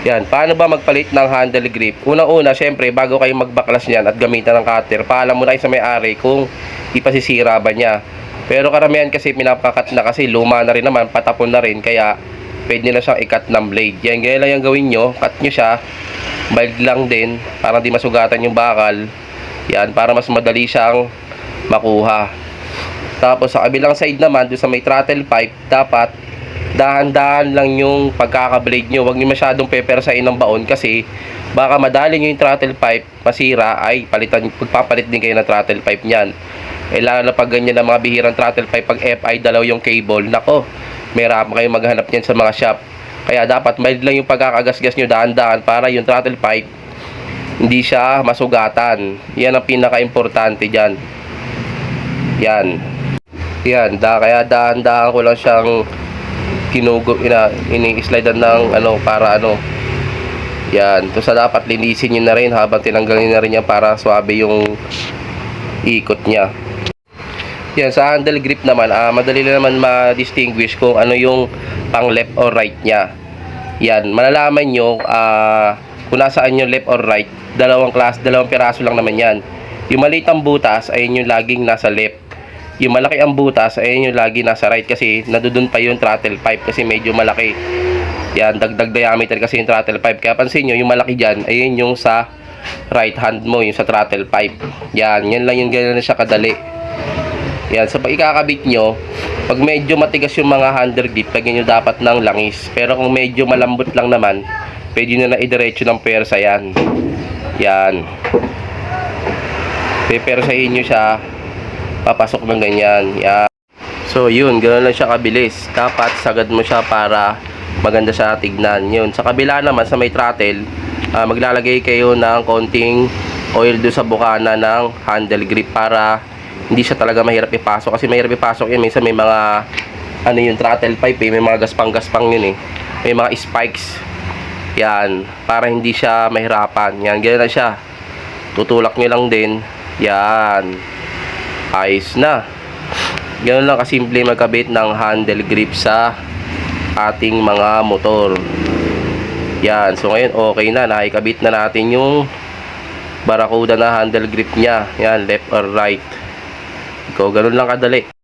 Yan, paano ba magpalit ng handle grip? Unang-una, syempre, bago kayo magbaklas niyan at gamitan ng cutter, paalam muna kayo sa may-ari kung ipasisira ba niya. Pero karamihan kasi pinapakat na kasi luma na rin naman, patapon na rin, kaya pwede na siyang i-cut ng blade. Yan, ganyan lang yung gawin nyo, cut nyo siya, mild lang din, para di masugatan yung bakal. Yan, para mas madali siyang makuha. Tapos sa kabilang side naman, doon sa may throttle pipe, dapat dahan-dahan lang yung pagkaka-blade nyo. Huwag nyo masyadong pepersain ng baon kasi baka madali nyo yung throttle pipe masira, ay pagpapalit din kayo ng throttle pipe nyan. Lalo na pag ganyan ng mga bihirang throttle pipe, pag FI dalaw yung cable, nako, mahirap kayo maghanap nyan sa mga shop. Kaya dapat mild lang yung pagkakagasgas nyo, dahan-dahan, para yung throttle pipe hindi siya masugatan. Yan ang pinaka-importante dyan. Yan. Kaya dahan-dahan ko lang siyang ini-slidean ng para yan. So dapat linisin nyo na rin habang tinanggalin na rin yan para swabe yung ikot niya. Yan, sa handle grip naman, madali na naman ma-distinguish kung ano yung pang left or right niya. Yan, malalaman nyo kung nasaan yung left or right. Dalawang piraso lang naman yan. Yung maliit ang butas, ayun yung laging nasa left. Yung malaki ang butas, ayun yung lagi nasa right, kasi nadudun pa yung throttle pipe kasi medyo malaki. Yan, dagdag diameter kasi yung throttle pipe. Kaya pansin nyo, yung malaki dyan, ayun yung sa right hand mo, yung sa throttle pipe. Yan lang yung ganyan na siya kadali. Yan, so pag ikakabit nyo, pag medyo matigas yung mga handle grip, lagyan nyo dapat ng langis. Pero kung medyo malambot lang naman, pwede nyo na idiretso ng persa yan. Yan. Pepersahin nyo siya, papasok ng ganyan. Yan. So yun, ganoon lang siya kabilis. Dapat sagad mo siya para maganda siya tignan. Yun, sa kabila naman sa may throttle, maglalagay kayo ng konting oil do sa bukana ng handle grip para hindi siya talaga mahirap ipasok. Kasi mahirap ipasok yun, minsan may mga yung throttle pipe may mga gaspang-gaspang yun may mga spikes. Yan, para hindi siya mahirapan. Yan, ganyan na siya. Tutulak nyo lang din. Yan, ayos na. Ganoon lang kasimple magkabit ng handle grip sa ating mga motor. Yan, so ngayon okay na, nakikabit na natin yung Barracuda na handle grip nya. Yan, left or right. Ganoon lang kadali.